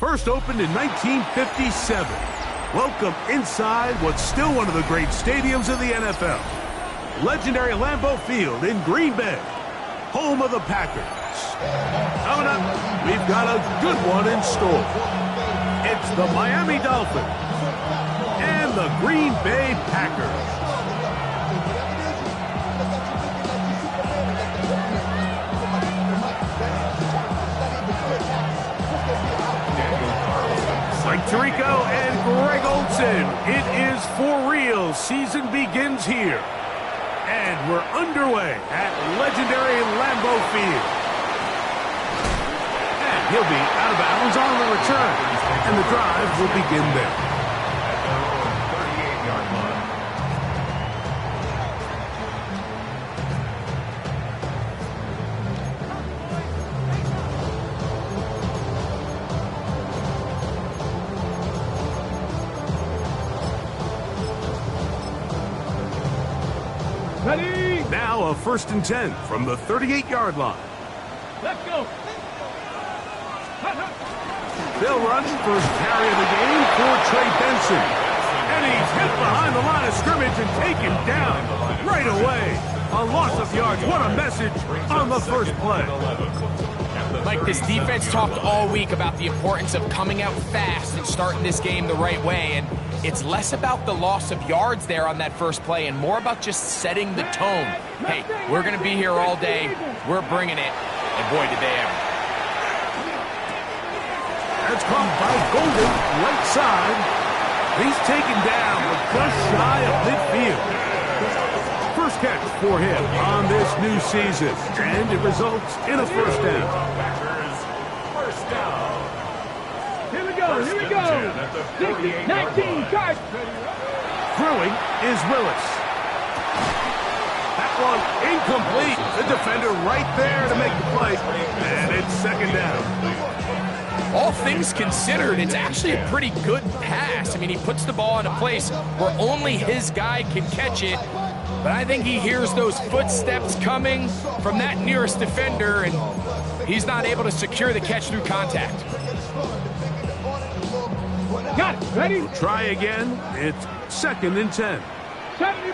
First opened in 1957. Welcome inside what's still one of the great stadiums of the NFL. Legendary Lambeau Field in Green Bay, home of the Packers. Coming up, we've got a good one in store. It's the Miami Dolphins and the Green Bay Packers. Mike Tirico and Greg Olsen. It is for real. Season begins here. And we're underway at legendary Lambeau Field. And he'll be out of bounds on the return. And the drive will begin there. Ready? Now a 1st and 10 from the 38-yard line. Let's go. They'll run first carry of the game for Trey Benson. And he's hit behind the line of scrimmage and taken down right away. A loss of yards. What a message on the first play. Mike, this defense talked all week about the importance of coming out fast and starting this game the right way. And it's less about the loss of yards there on that first play and more about just setting the tone. Hey, we're going to be here all day. We're bringing it. And boy, did they ever. That's caught by Golden, right side. He's taken down, but just shy of midfield. First catch for him on this new season, and it results in a first down. First down. Here we go, here we go. 19, charge. Throwing is Willis. That one incomplete. The defender right there to make the play, and it's second down. All things considered, it's actually a pretty good pass. I mean, he puts the ball in a place where only his guy can catch it. But I think he hears those footsteps coming from that nearest defender, and he's not able to secure the catch through contact. Got it, ready? Try again. It's 2nd and 10. 72,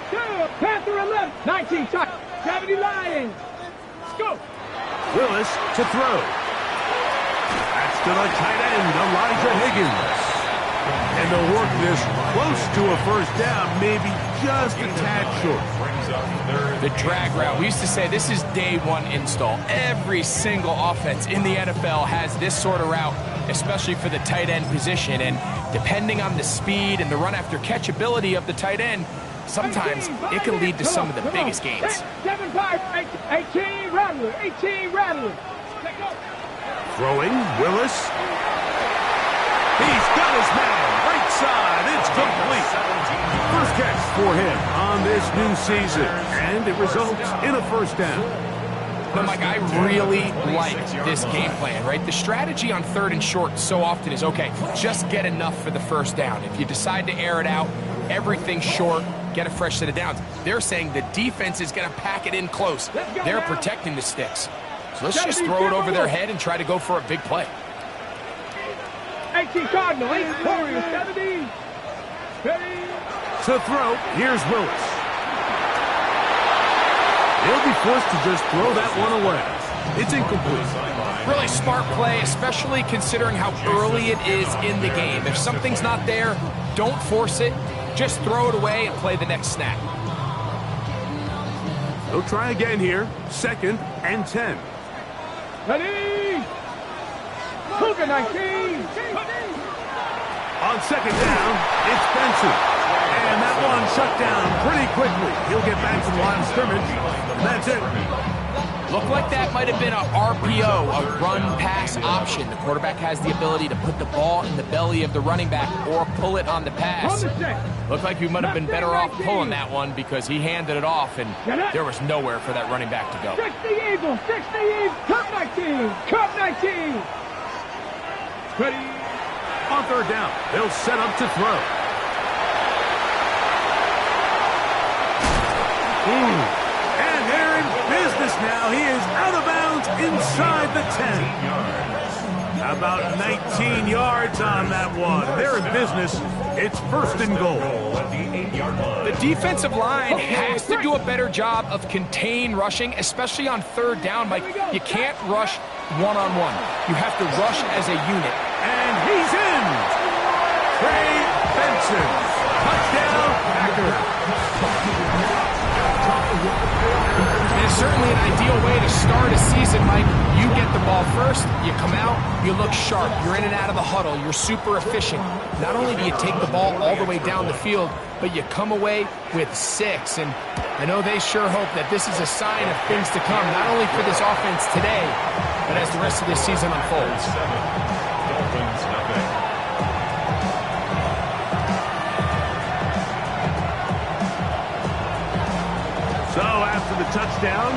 Panther 11, 19, shot, 70 Lions. Let's go. Willis to throw. That's to the tight end, Elijah Higgins. And they'll work this close to a first down, maybe just a tad short. The drag route. We used to say this is day one install. Every single offense in the NFL has this sort of route, especially for the tight end position. And depending on the speed and the run after catch ability of the tight end, sometimes it can lead to some of the biggest gains. 7-5, 18 Rattler, 18 Rattler. Throwing, Willis. He's got his man, right side, it's complete. First catch for him on this new season, and it results in a first down. But Mike, I really like this game plan, right? The strategy on 3rd and short so often is, okay, just get enough for the first down. If you decide to air it out, everything short, get a fresh set of downs. They're saying the defense is going to pack it in close. They're protecting the sticks. So let's just throw it over their head and try to go for a big play. 18 Cardinal, 8 Warriors, 70. Ready? To throw, here's Willis. He'll be forced to just throw that one away. It's incomplete. Really smart play, especially considering how early it is in the game. If something's not there, don't force it. Just throw it away and play the next snap. They'll try again here. 2nd and 10. Ready? Cougar 19. On 2nd down, it's Benson. And that one shut down pretty quickly. He'll get back to the line of scrimmage. And that's it. Looked like that might have been a RPO, a run-pass option. The quarterback has the ability to put the ball in the belly of the running back or pull it on the pass. Looked like he might have been better off pulling that one because he handed it off, and there was nowhere for that running back to go. 60 Eagles, 60 Eagles, Cup 19, Cup 19. Ready? On 3rd down, they'll set up to throw. And they're in business now. He is out of bounds inside the 10. About 19 yards on that one. They're in business. It's first and goal. The defensive line has to do a better job of contain rushing, especially on third down, Mike. You can't rush one-on-one. You have to rush as a unit. And he's in. Trey Benson. Touchdown, Packers. It's certainly an ideal way to start a season, Mike. You get the ball first, you come out, you look sharp, you're in and out of the huddle, you're super efficient. Not only do you take the ball all the way down the field, but you come away with 6. And I know they sure hope that this is a sign of things to come, not only for this offense today, but as the rest of this season unfolds. So after the touchdown,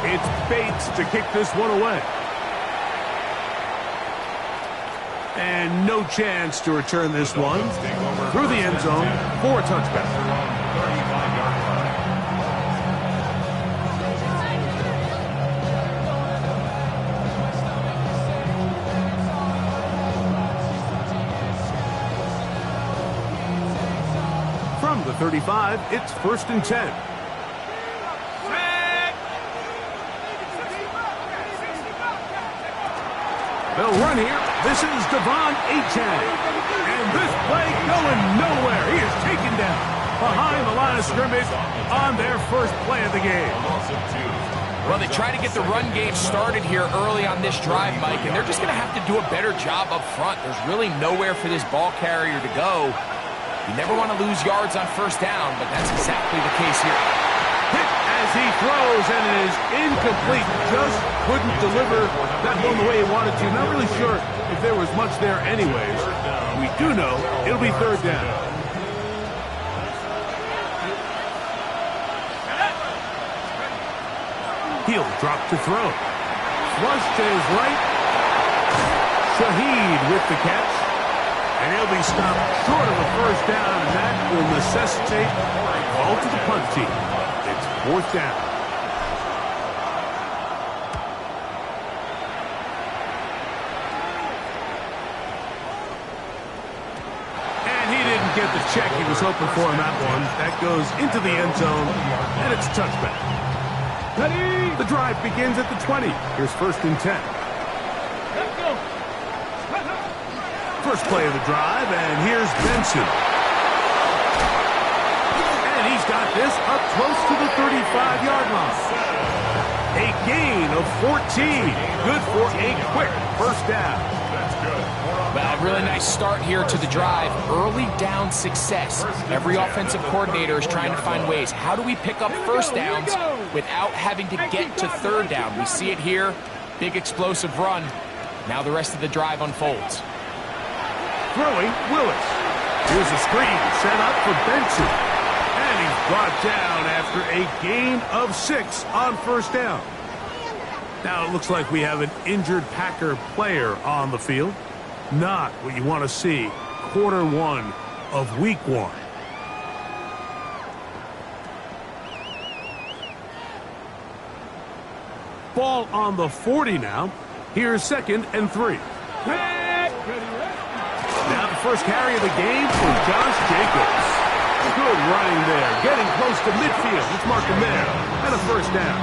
it's Bates to kick this one away. And no chance to return this one through the end zone for a touchback. From the 35, it's first and 10. They'll run here. This is Devon Achane. And this play going nowhere. He is taken down behind the line of scrimmage on their first play of the game. Well, they try to get the run game started here early on this drive, Mike, and they're just going to have to do a better job up front. There's really nowhere for this ball carrier to go. You never want to lose yards on first down, but that's exactly the case here. Hit as he throws, and it is incomplete. Just couldn't deliver that one the way he wanted to. Not really sure if there was much there anyways. We do know it'll be third down. He'll drop to throw. Flush to his right. Shaheed with the catch. And he'll be stopped short of a first down, and that will necessitate a call to the punt team. It's fourth down. And he didn't get the check he was hoping for on that one. That goes into the end zone, and it's a touchback. The drive begins at the 20. Here's first and 10. Let's go. First play of the drive, and here's Benson. And he's got this up close to the 35-yard line. A gain of 14. Good for a quick first down. Well, really nice start here to the drive. Early down success. Every offensive coordinator is trying to find ways. How do we pick up first downs without having to get to third down? We see it here. Big explosive run. Now the rest of the drive unfolds. Throwing, Willis. Here's a screen set up for Benson. And he's brought down after a gain of 6 on first down. Now it looks like we have an injured Packer player on the field. Not what you want to see quarter one of week 1. Ball on the 40 now. Here's second and 3. Now the first carry of the game for Josh Jacobs. Good running there. Getting close to midfield. Let's mark him there. And a first down.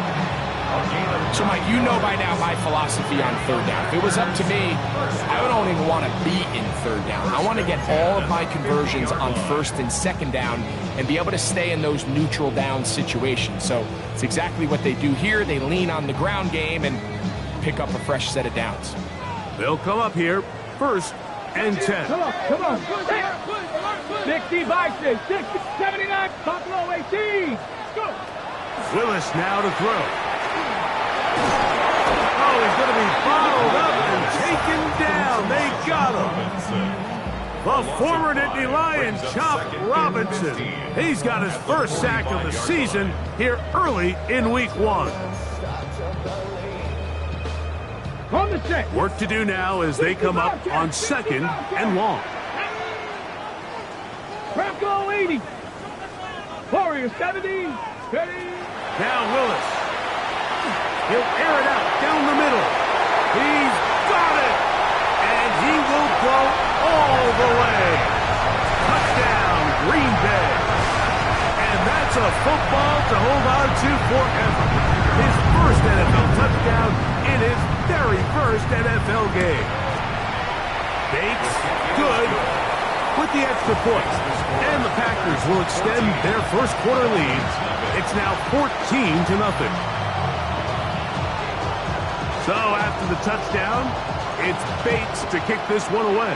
So, Mike, you know by now my philosophy on third down. If it was up to me, I don't even want to be in third down. I want to get all of my conversions on first and second down and be able to stay in those neutral down situations. So it's exactly what they do here. They lean on the ground game and pick up a fresh set of downs. They'll come up here first and 10. Come on. 60 Bison, 60, 79, Buffalo 18. Go. Willis now to throw. Oh, he's going to be bottled up and taken down. They got him. The former Nittany Lion, Chop Robinson. He's got his first sack of the season here early in week 1. On the set. Work to do now as they come up on second and long. Bronco 80. Warriors 70. Ready. Now Willis. He'll air it out down the middle. He's got it. away. Touchdown, Green Bay. And that's a football to hold on to forever. His first NFL touchdown in his very first NFL game. Bates, good, with the extra point. And the Packers will extend their first quarter lead. It's now 14-0. So after the touchdown, it's Bates to kick this one away.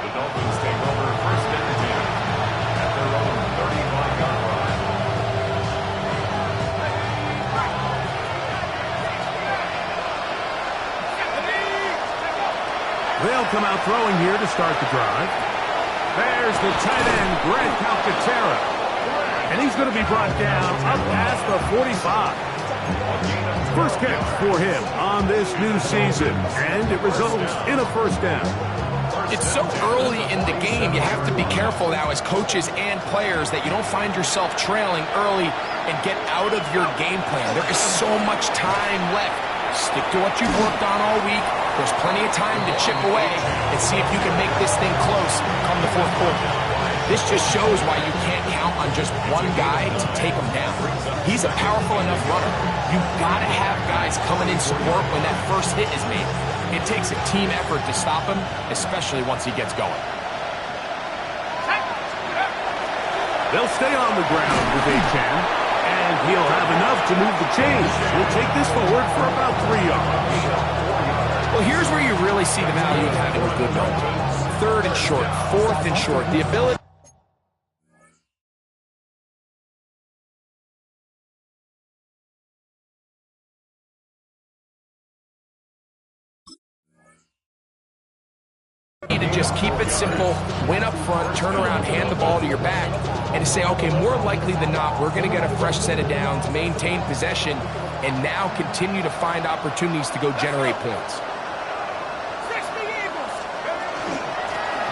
The Dolphins take over first and 10 at their own 35-yard line. They'll come out throwing here to start the drive. There's the tight end, Greg Calcaterra. And he's going to be brought down up past the 45. First catch for him on this new season, and it results in a first down. It's so early in the game, you have to be careful now as coaches and players that you don't find yourself trailing early and get out of your game plan. There is so much time left. Stick to what you've worked on all week. There's plenty of time to chip away and see if you can make this thing close come the fourth quarter. This just shows why you can't count on just one guy to take him down. He's a powerful enough runner. You've got to have guys coming in support when that first hit is made. It takes a team effort to stop him, especially once he gets going. They'll stay on the ground with Achane, and he'll have enough to move the chains. He'll take this forward for about 3 yards. Well, here's where you really see the value of having a good run. Third and short, fourth and short, the ability to just keep it simple, win up front, turn around, hand the ball to your back, and to say, okay, more likely than not, we're going to get a fresh set of downs, maintain possession, and now continue to find opportunities to go generate points.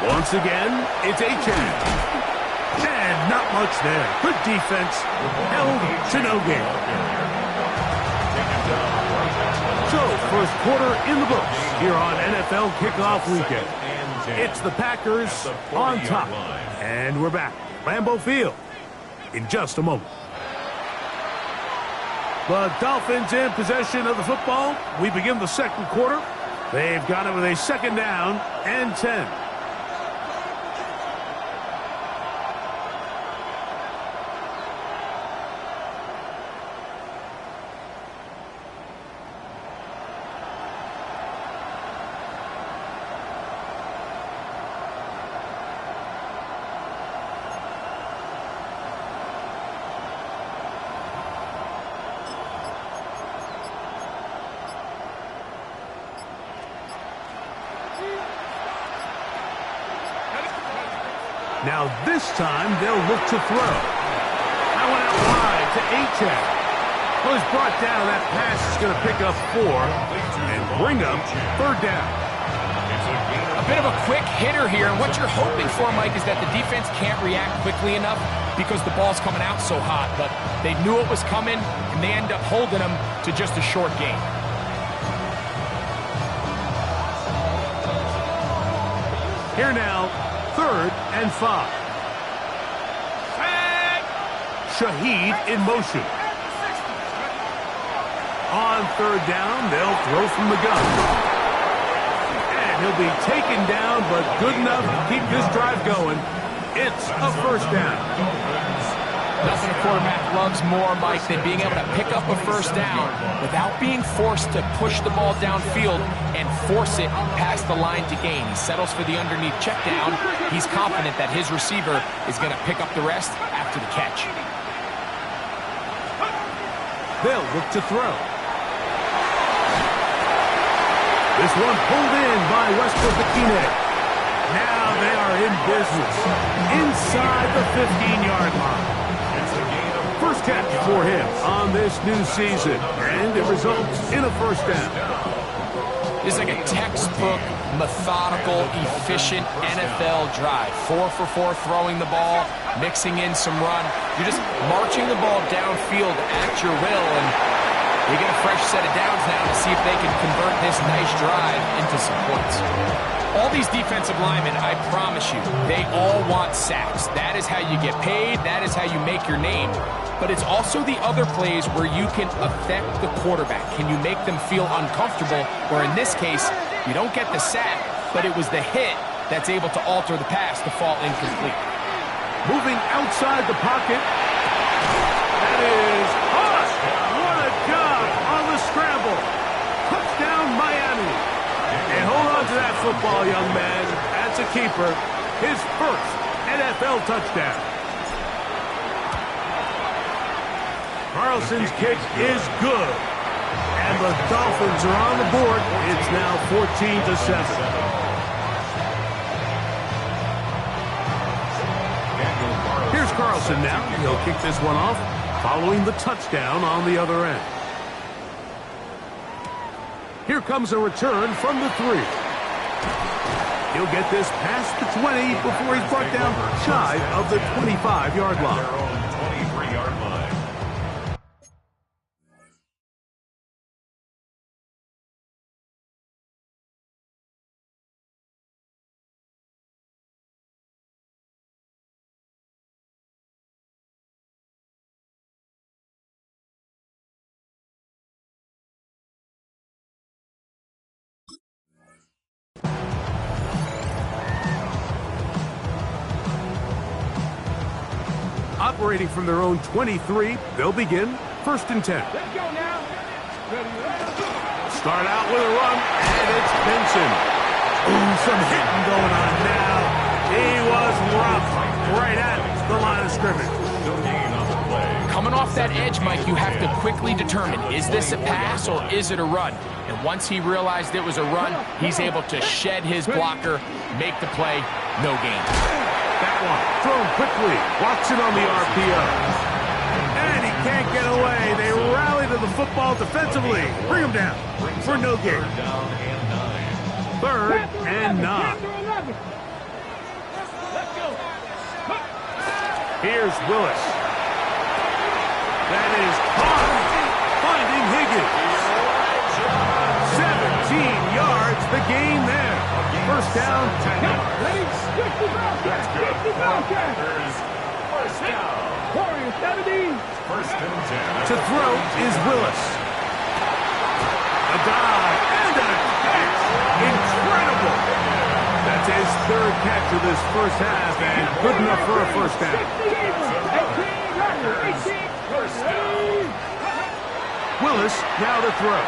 Once again, it's Achane. And not much there. Good defense. Held to no gain. So, first quarter in the books here on NFL Kickoff Weekend. It's the Packers on top. And we're back. Lambeau Field in just a moment. The Dolphins in possession of the football. We begin the second quarter. They've got it with a second down and 10. Now this time they'll look to throw. That went out wide to Achane. Well, he's brought down. That pass is going to pick up 4 and bring up third down. A bit of a quick hitter here, and what you're hoping for, Mike, is that the defense can't react quickly enough because the ball's coming out so hot, but they knew it was coming, and they end up holding them to just a short gain. Here now, 3rd and 5. Shaheed in motion. On 3rd down, they'll throw from the gun. And he'll be taken down, but good enough to keep this drive going. It's a first down. Nothing a quarterback loves more, Mike, than being able to pick up a first down without being forced to push the ball downfield and force it past the line to gain. He settles for the underneath check down. He's confident that his receiver is going to pick up the rest after the catch. They'll look to throw. This one pulled in by Westbrook-Akine. Now they are in business inside the 15-yard line. First catch for him on this new season, and it results in a first down. This is like a textbook, methodical, efficient NFL drive. 4 for 4 throwing the ball, mixing in some run. You're just marching the ball downfield at your will, and They get a fresh set of downs now to see if they can convert this nice drive into some points. All these defensive linemen, I promise you, they all want sacks. That is how you get paid. That is how you make your name. But it's also the other plays where you can affect the quarterback. Can you make them feel uncomfortable? Or in this case, you don't get the sack, but it was the hit that's able to alter the pass to fall incomplete. Moving outside the pocket. That is Hush. What a job on the scramble. Touchdown, Miami. And hold on to that football, young man. That's a keeper. His first NFL touchdown. Carlson's kick is good. And the Dolphins are on the board. It's now 14-7. Here's Carlson now. He'll kick this one off, following the touchdown on the other end. Here comes a return from the 3. He'll get this past the 20 before he's brought down shy of the 25-yard line. Their own 23-yard line. Operating from their own 23, they'll begin 1st and 10. Let's go now. Start out with a run, and it's Benson. Ooh, some hitting going on now. He was rough right at the line of scrimmage. Coming off that edge, Mike, you have to quickly determine, is this a pass or is it a run? And once he realized it was a run, he's able to shed his blocker, make the play, no gain. That one thrown quickly, walks it on the RPO. And he can't get away. They rally to the football defensively. Bring him down for no gain. 3rd and 9. Here's Willis. That is caught. Finding Higgins. 17 yards, the gain there. 1st down, 10. First down. Warriors 70. 1st and 10. To throw is Willis. A dive and a catch. Incredible. That's his 3rd catch of this first half, and good enough for a 1st down. 18. Willis now to throw.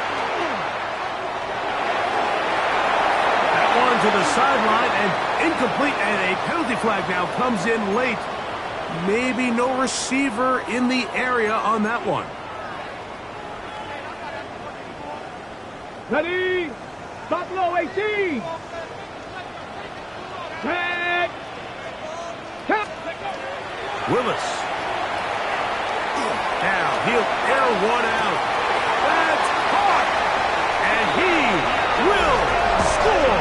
That one to the sideline and incomplete, and a penalty flag now comes in late. Maybe no receiver in the area on that one. Ready. Buffalo 18. Tag. Willis. Now he'll air one out. That's caught. And he will score.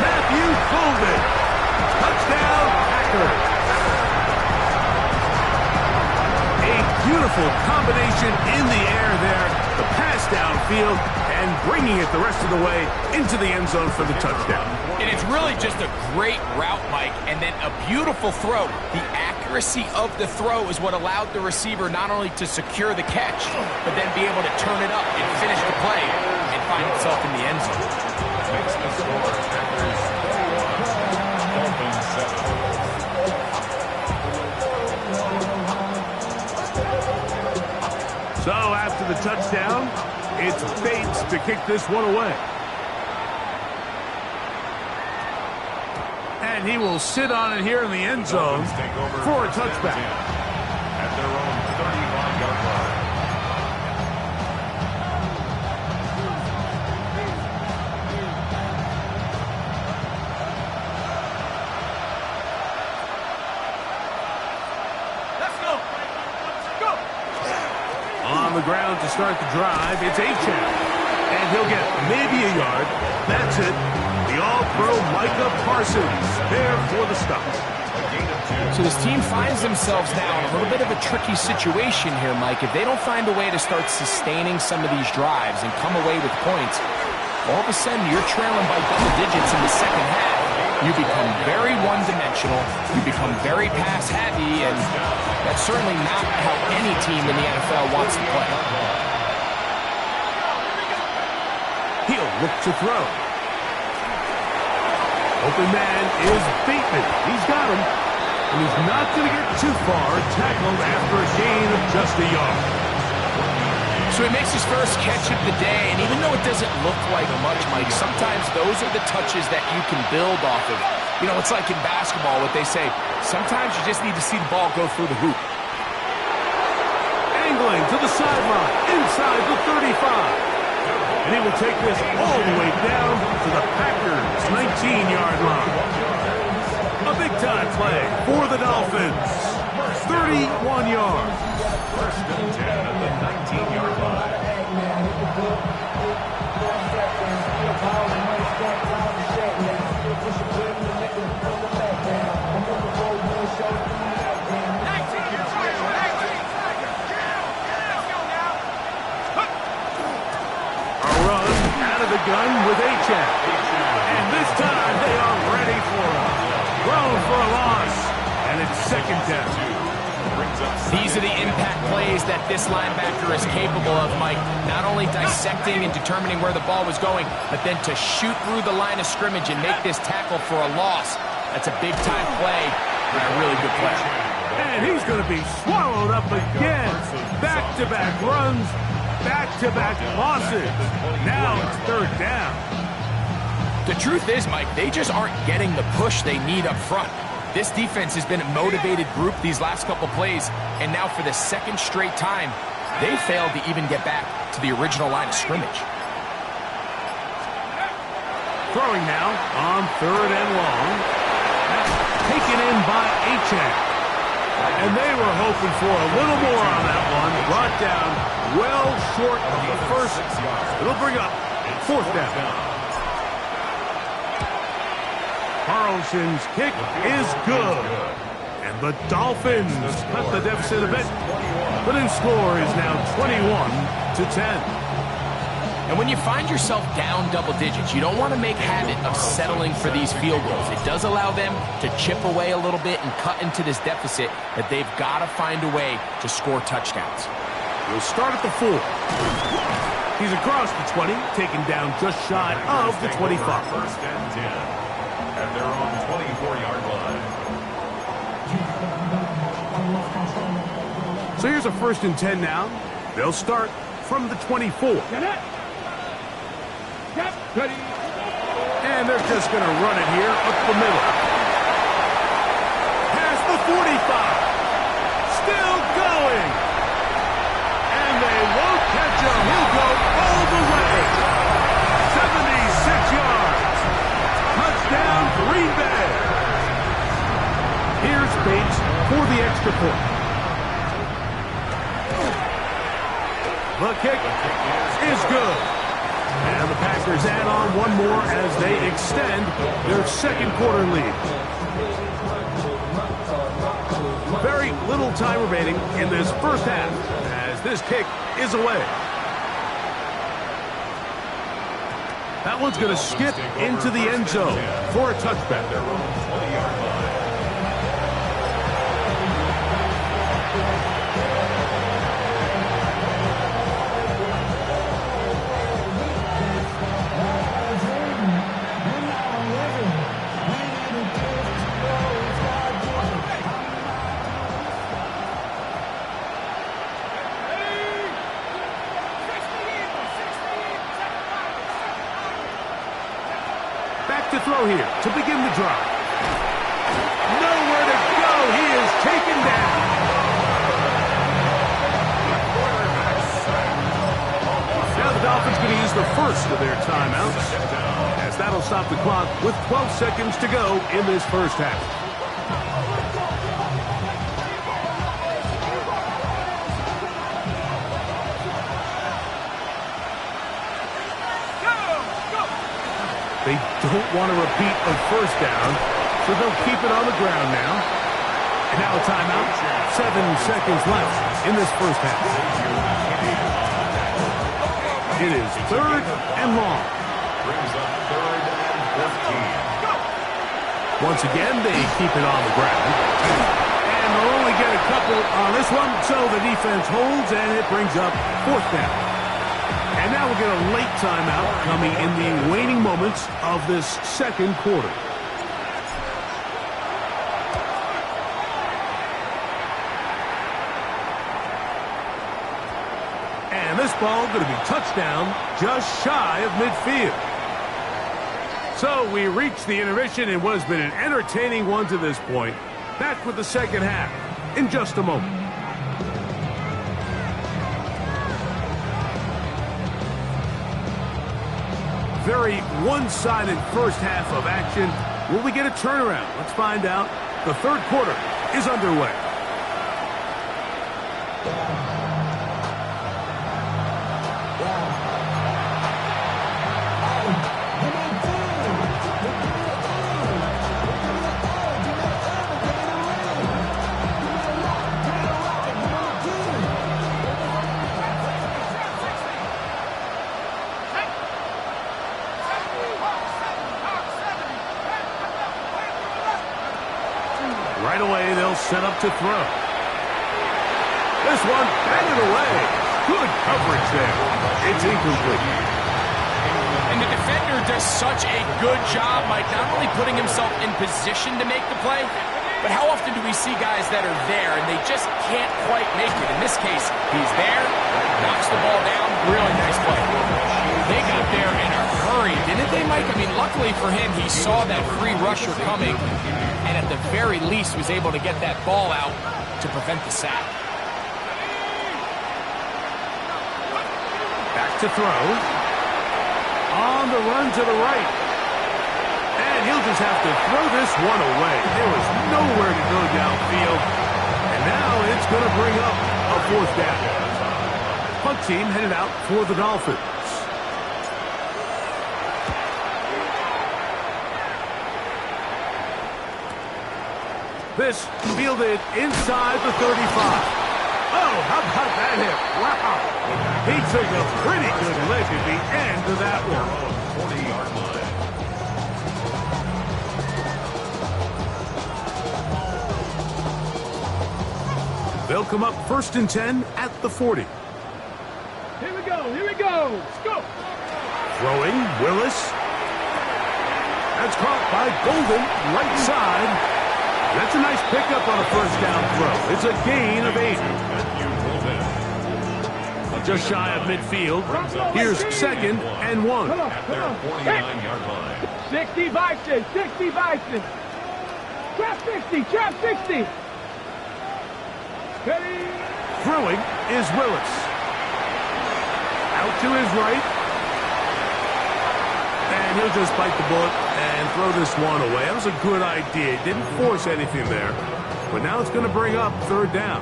Matthew Colvin. Touchdown, Packers. A beautiful combination in the air there. The pass downfield and bringing it the rest of the way into the end zone for the touchdown. And it's really just a great route, Mike, and then a beautiful throw. The accuracy of the throw is what allowed the receiver not only to secure the catch, but then be able to turn it up and finish the play and find himself in the end zone. Makes the score. Packers 21, Dolphins 7. So after the touchdown, it's Bates to kick this one away. And he will sit on it here in the end zone for a touchback. At their own 35-yard line. On the ground to start the drive, it's Achane. And he'll get maybe a yard. That's it. The All-Pro Micah Parsons there for the stop. So this team finds themselves now in a little bit of a tricky situation here, Mike. If they don't find a way to start sustaining some of these drives and come away with points, all of a sudden you're trailing by double digits in the second half. You become very one-dimensional, you become very pass-heavy, and that's certainly not how any team in the NFL wants to play. He'll look to throw. Open man is Bateman. He's got him. And he's not going to get too far, tackled after a gain of just a yard. So he makes his first catch of the day, and even though it doesn't look like much, Mike, sometimes those are the touches that you can build off of. You know, it's like in basketball, what they say, sometimes you just need to see the ball go through the hoop. Angling to the sideline, inside the 35. And he will take this all the way down to the Packers' 19-yard line. A big-time play for the Dolphins. 31 yards. First and 10 at the 19-yard line. A run out of the gun with Achane. And this time they are ready for him. Thrown for a loss. And it's second down. These are the impact plays that this linebacker is capable of, Mike. Not only dissecting and determining where the ball was going, but then to shoot through the line of scrimmage and make this tackle for a loss. That's a big-time play and a really good play. And he's going to be swallowed up again. Back-to-back runs, back-to-back losses. Now it's third down. The truth is, Mike, they just aren't getting the push they need up front. This defense has been a motivated group these last couple plays, and now for the second straight time, they failed to even get back to the original line of scrimmage. Throwing now on third and long. That's taken in by Achane. And they were hoping for a little more on that one. Brought down well short of the first. It'll bring up fourth down. Carlson's kick is good. And the Dolphins cut the deficit a bit. The new score is now 21-10. And when you find yourself down double digits, you don't want to make habit of settling for these field goals. It does allow them to chip away a little bit and cut into this deficit, but they've got to find a way to score touchdowns. We'll start at the 4. He's across the 20, taken down just shy of the 25. First and 10 at their own 24-yard line. So here's a first and 10 now. They'll start from the 24. And they're just going to run it here up the middle. Past the 45. Still going. And they won't catch him. He'll go all the way. 76 yards. Touchdown, Green Bay. Here's Bates for the extra point. The kick is good. And the Packers add on one more as they extend their second quarter lead. Very little time remaining in this first half as this kick is away. That one's going to skip into the end zone for a touchback. To throw here to begin the drive. Nowhere to go. He is taken down. Now the Dolphins going to use the first of their timeouts, as that'll stop the clock with 12 seconds to go in this first half. They don't want to repeat a first down, so they'll keep it on the ground now. And now a timeout. 7 seconds left in this first half. It is 3rd and long. Brings up 3rd and 15. Once again, they keep it on the ground. And they'll only get a couple on this one, so the defense holds, and it brings up 4th down. And now we'll get a late timeout coming in the waning moments of this second quarter. And this ball going to be touchdown just shy of midfield. So we reach the intermission in what has been an entertaining one to this point. Back with the second half in just a moment. Very one-sided first half of action. Will we get a turnaround? Let's find out. The third quarter is underway. Right away, they'll set up to throw. This one batted away. Good coverage there. It's incomplete. And the defender does such a good job, Mike, not only putting himself in position to make the play, but how often do we see guys that are there and they just can't quite make it? In this case, he's there, knocks the ball down. Really nice play. They got there in a hurry, didn't they, Mike? I mean, luckily for him, he saw that free rusher coming, and at the very least was able to get that ball out to prevent the sack. Back to throw. On the run to the right. And he'll just have to throw this one away. There was nowhere to go downfield. And now it's going to bring up a 4th down. Punt team headed out for the Dolphins. This fielded inside the 35. Oh, how about that hit? Wow. He took a pretty good lick at the end of that one. 40-yard line. They'll come up 1st and 10 at the 40. Here we go. Let's go. Throwing, Willis. That's caught by Golden, right side. That's a nice pickup on a 1st down throw. It's a gain of 8. Just shy of midfield. Here's 2nd and 1. At their 49-yard line. 60 Bison. Trap 60. Ready? Throwing is Willis. Out to his right. And he'll just bite the bullet and throw this one away. That was a good idea. Didn't force anything there. But now it's going to bring up 3rd down.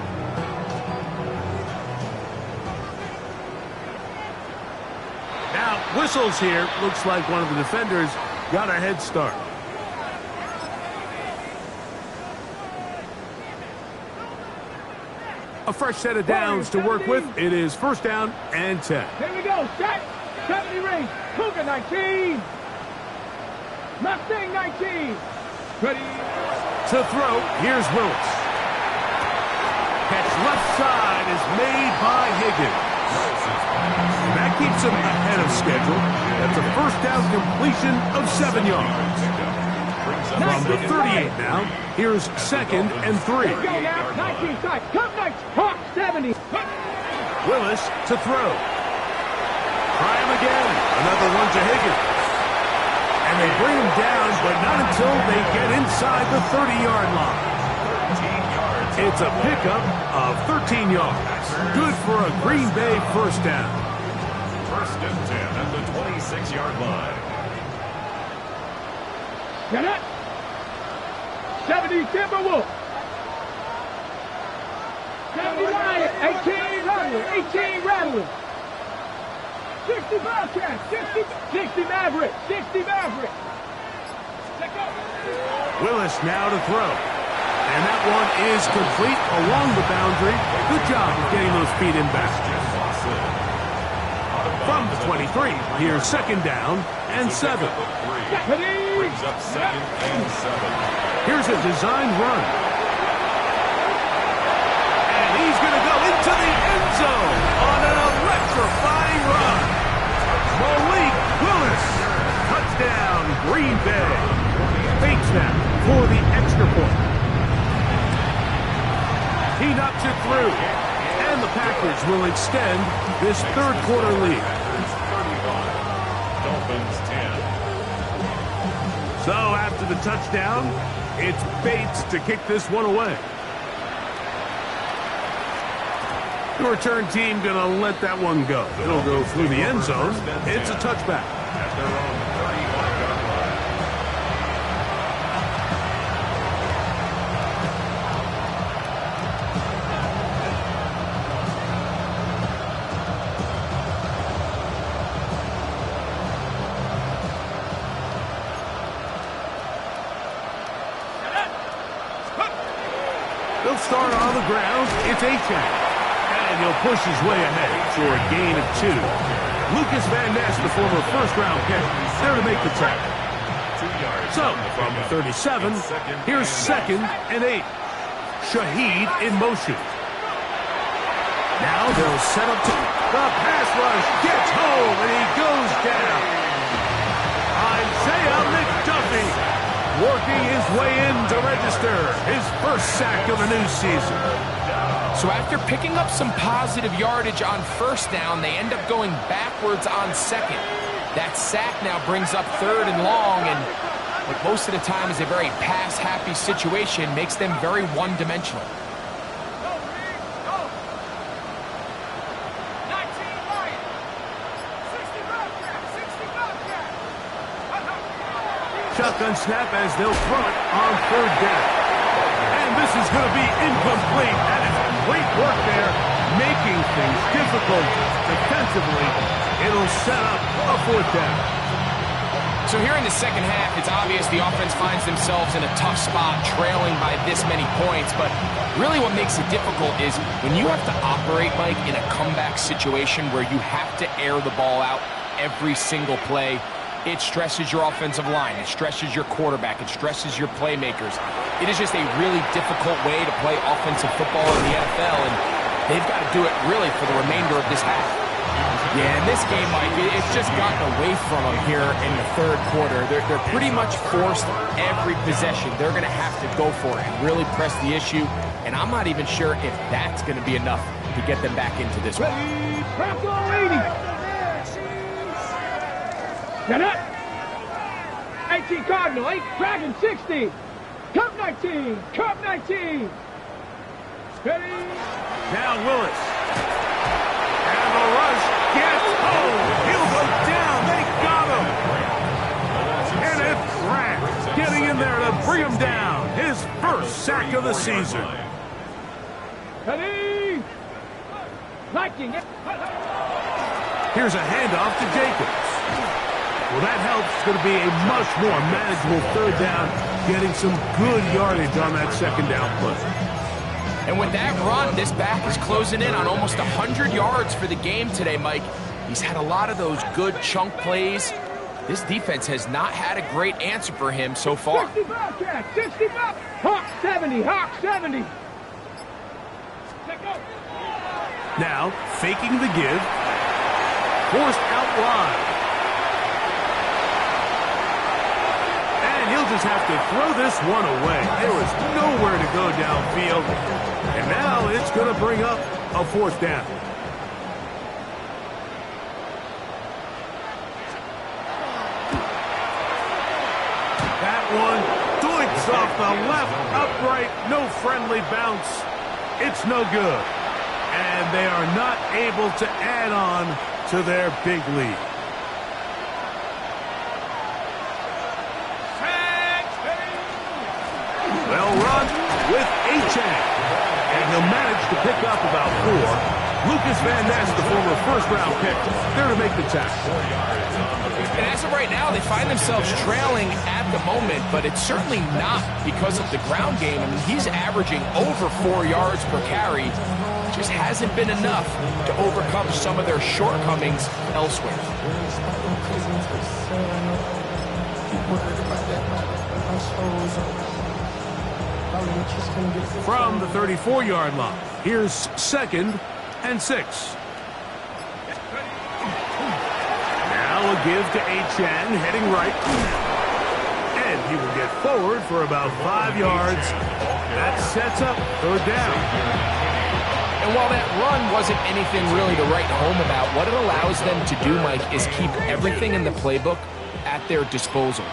Now, whistles here. Looks like one of the defenders got a head start. A fresh set of downs to work with. It is 1st down and 10. Here we go. Set. 70 rings. Cougar 19. Mustang 19. Ready. To throw, here's Willis. Catch left side is made by Higgins. And that keeps him ahead of schedule. That's a 1st down completion of 7 yards. From the 38 now, here's 2nd and 3. Let's go now. 19 side. Come next. Hawk 70. Willis to throw. Try him again. Another one to Higgins. And they bring him down, but not until they get inside the 30-yard line. It's a pickup of 13 yards. Good for a Green Bay 1st down. 1st and 10 at the 26-yard line. Get it. 70 Timberwolves. 70 Lions. 18 Rattlers. 60 Bobcats. 60 Mavericks. Willis now to throw. And that one is complete along the boundary. Good job of getting those feet in back. From the 23, here's second down and 7. Brings up second and 7. Here's a design run. And he's going to go into the end zone on an electrifying run. Malik Willis. Touchdown, Green Bay. Fake snap for the extra point. He knocks it through. And the Packers will extend this third quarter lead. 31. Dolphins 10. So after the touchdown, it's Bates to kick this one away. The return team going to let that one go. It'll go through the end zone. It's a touchback. At their own 31-yard line. They'll start on the ground. It's A-Chain. And he'll push his way ahead for a gain of 2. Lucas Van Ness, the former first-round pick, there to make the tackle. 2 yards. So, from the 37, here's second and 8. Shaheed in motion. Now they'll set up to the pass rush. Gets home, and he goes down. Isaiah McDuffie working his way in to register his first sack of the new season. So after picking up some positive yardage on first down, they end up going backwards on second. That sack now brings up third and long, and what most of the time is a very pass-happy situation, makes them very one-dimensional. Shotgun snap as they'll throw it on third down. And this is going to be incomplete. And it's great work there, making things difficult defensively. It'll set up a fourth down. So here in the second half, it's obvious the offense finds themselves in a tough spot, trailing by this many points. But really what makes it difficult is when you have to operate, Mike, in a comeback situation where you have to air the ball out every single play. It stresses your offensive line. It stresses your quarterback. It stresses your playmakers. It is just a really difficult way to play offensive football in the NFL, and they've got to do it really for the remainder of this half. Yeah, in this game, Mike, it's just gotten away from them here in the third quarter. They're pretty much forced every possession. They're going to have to go for it and really press the issue, and I'm not even sure if that's going to be enough to get them back into this one. Bronco 80. Get up! 18 Cardinal, 8 Dragon 60. Cup 19, Cup 19. Ready? Now Willis. And the rush gets home. He'll go down. They got him. Kenneth Grant getting in there to bring him down. His first sack of the season. Ready? Liking it. Here's a handoff to Jacobs. Well, that helps. It's going to be a much more manageable third down, getting some good yardage on that second down play. And with that run, this back is closing in on almost 100 yards for the game today, Mike. He's had a lot of those good chunk plays. This defense has not had a great answer for him so far. 60 Bobcat, 60 Bob. Hawk 70, Hawk 70. Now, faking the give. Forced out wide. And he'll just have to throw this one away. There was nowhere to go downfield. And now it's going to bring up a fourth down. That one doinks off the left upright. No friendly bounce. It's no good. And they are not able to add on to their big lead. Well run with A-Chain. And he'll manage to pick up about 4. Lucas Van Ness, the former first-round pick, there to make the tackle. And as of right now, they find themselves trailing at the moment, but it's certainly not because of the ground game. I mean, he's averaging over 4 yards per carry. Just hasn't been enough to overcome some of their shortcomings elsewhere. From the 34-yard line, here's 2nd and 6. Now a give to Achane, heading right. And he will get forward for about 5 yards. That sets up 3rd down. And while that run wasn't anything really to write home about, what it allows them to do, Mike, is keep everything in the playbook at their disposal.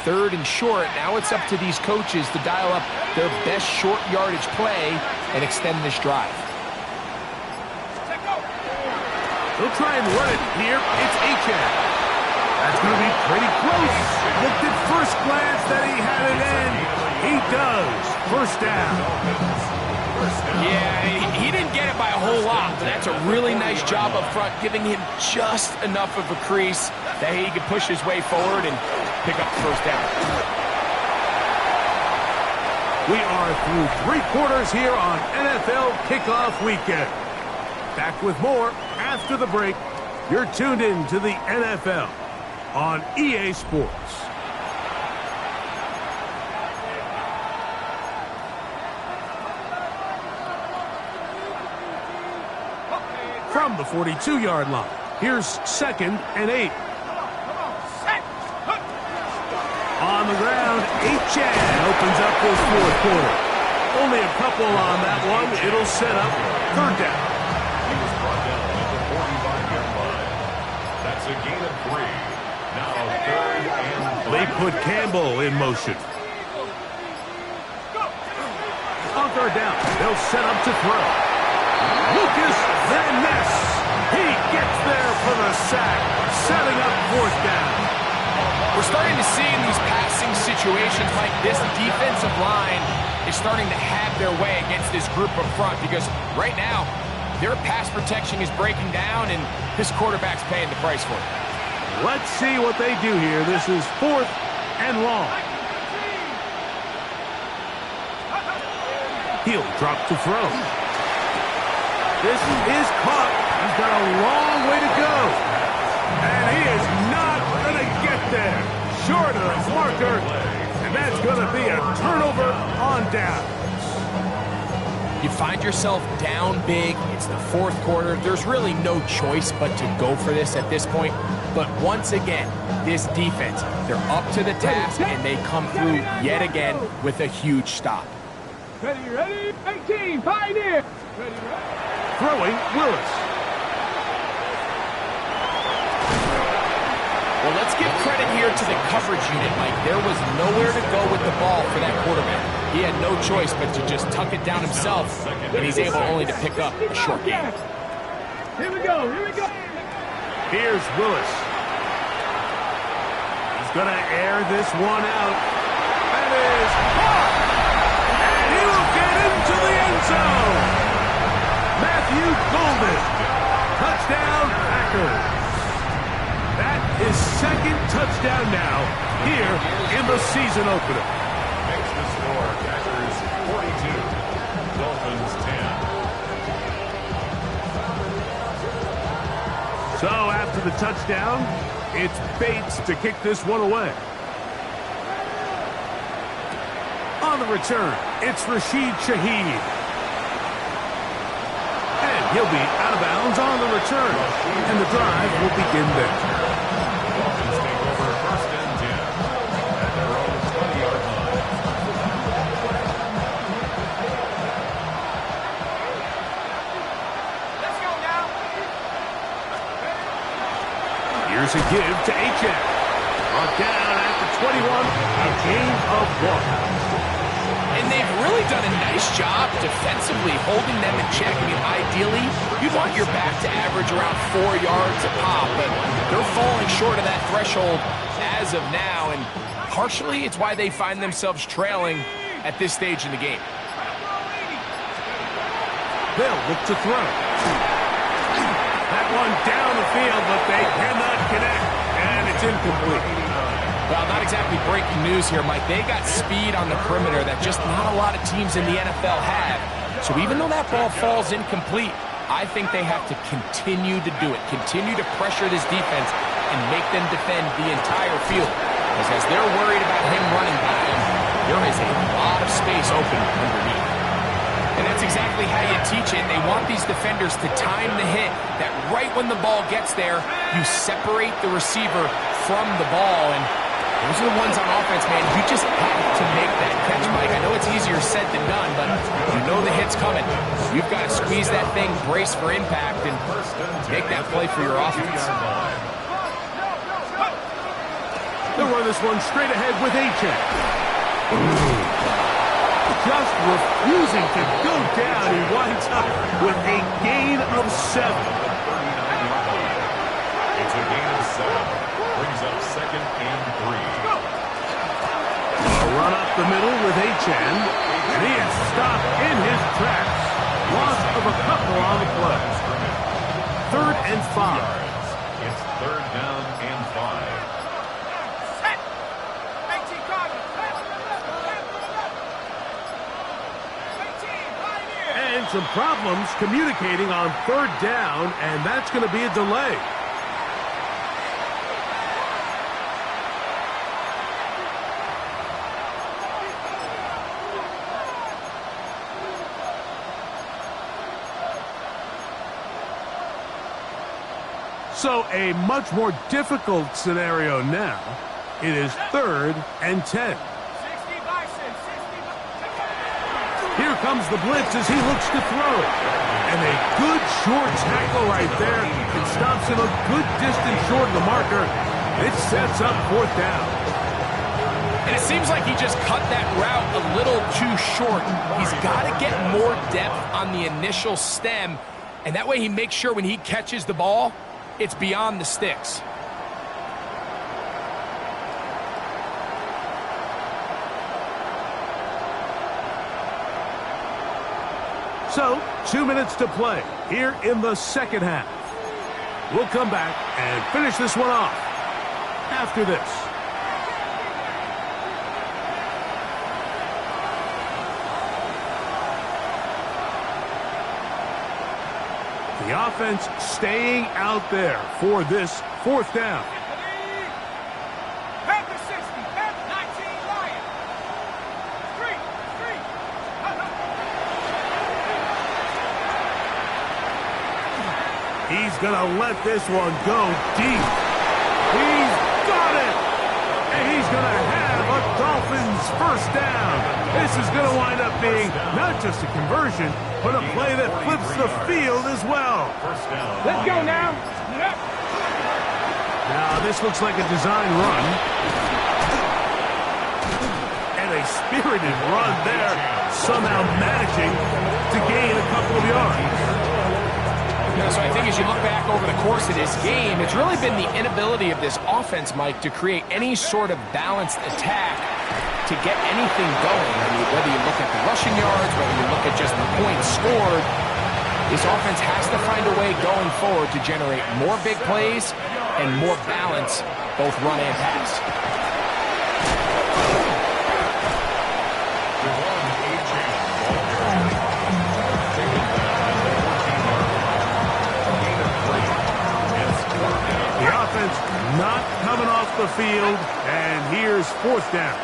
3rd and short, now it's up to these coaches to dial up their best short yardage play and extend this drive. He'll try and run it here. It's Achane. That's going to be pretty close. Looked at first glance that he had it in. He does. 1st down. Yeah, he didn't get it by a whole lot, but that's a really nice job up front, giving him just enough of a crease that he can push his way forward and pick up the 1st down. We are through 3 quarters here on NFL Kickoff Weekend. Back with more after the break. You're tuned in to the NFL on EA Sports. From the 42-yard line, here's 2nd and 8. On the ground, Achane opens up this 4th quarter. Only a couple on that one. It'll set up 3rd down. He was brought down at the 45-yard line. That's a gain of 3. Now 3rd and 5. They put Campbell in motion. On 3rd down, they'll set up to throw. Lucas Van Ness. He gets there for the sack, setting up 4th down. We're starting to see in these passing situations like this defensive line is starting to have their way against this group up front, because right now their pass protection is breaking down and this quarterback's paying the price for it. Let's see what they do here. This is 4th and long. He'll drop to throw. This is caught. He's got a long way to go. And he is not going to get there. Short of the marker. And that's going to be a turnover on down. You find yourself down big. It's the 4th quarter. There's really no choice but to go for this at this point. But once again, this defense, they're up to the task, and they come through yet again with a huge stop. Ready, 18, pioneer. Ready. Throwing, Willis. Well, let's give credit here to the coverage unit, Mike. There was nowhere to go with the ball for that quarterback. He had no choice but to just tuck it down himself, and he's able only to pick up a short gain. Here we go. Here's Willis. He's going to air this one out. That is caught! And he will get into the end zone! Matthew Golden. Touchdown, Packers. That is 2nd touchdown now here in the season opener. Makes the score. Packers 42. Dolphins 10. So after the touchdown, it's Bates to kick this one away. On the return, it's Rashid Shaheed. And he'll be out of bounds on the return. And the drive will begin there. Dolphins take over 1st and 10 at their own 20-yard line. Let's go now. Here's a give to Achane. Brought down at the 21, a gain of 1. And they've really done a nice job defensively holding them in check. I mean, ideally, you'd want your back to average around 4 yards a pop, but they're falling short of that threshold as of now, and partially it's why they find themselves trailing at this stage in the game. They'll look to throw. one down the field, but they cannot connect, and it's incomplete. Well, not exactly breaking news here, Mike. They got speed on the perimeter that just not a lot of teams in the NFL have. So even though that ball falls incomplete, I think they have to continue to do it, continue to pressure this defense and make them defend the entire field. Because as they're worried about him running by them, there is a lot of space open underneath. And that's exactly how you teach it. They want these defenders to time the hit, that right when the ball gets there, you separate the receiver from the ball. And those are the ones on offense, man. You just have to make that catch, Mike. I know it's easier said than done, but you know the hit's coming. You've got to squeeze that thing, brace for impact, and make that play for your offense. They'll run this one straight ahead with A-Check. Just refusing to go down. He winds up with a gain of 7. It's a gain of 7. Brings up 2nd and 3. A run up the middle with Achan, and he is stopped in his tracks. Loss of a couple on the play. 3rd and 5. It's 3rd down and 5. And some problems communicating on 3rd down, and that's going to be a delay. So a much more difficult scenario now. It is 3rd and 10. Here comes the blitz as he looks to throw. And a good short tackle right there. It stops him a good distance short of the marker. It sets up 4th down. And it seems like he just cut that route a little too short. He's got to get more depth on the initial stem. And that way he makes sure when he catches the ball, it's beyond the sticks. So, 2 minutes to play here in the 2nd half. We'll come back and finish this one off after this. The offense staying out there for this 4th down. He's going to let this one go deep. He's got it! And he's going to have a Dolphins 1st down. This is going to wind up being not just a conversion, but a play that flips the field as well. Let's go now. Now, this looks like a design run. And a spirited run there, somehow managing to gain a couple of yards. So I think as you look back over the course of this game, it's really been the inability of this offense, Mike, to create any sort of balanced attack to get anything going. I mean, whether you look at the rushing yards, whether you look at just the points scored, this offense has to find a way going forward to generate more big plays and more balance, both run and pass. Not coming off the field, and here's 4th down.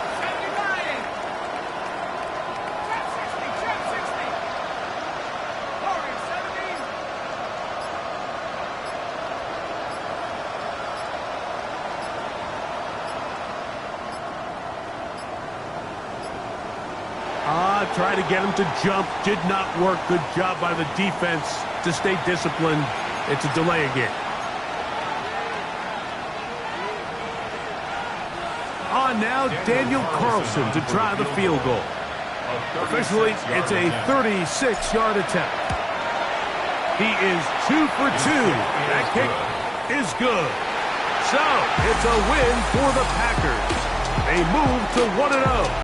Try to get him to jump. Did not work. Good job by the defense to stay disciplined. It's a delay again. On now, Daniel Carlson to try the field goal. Officially, it's a 36-yard attempt. He is 2 for 2. That kick is good. So, it's a win for the Packers. They move to 1-0.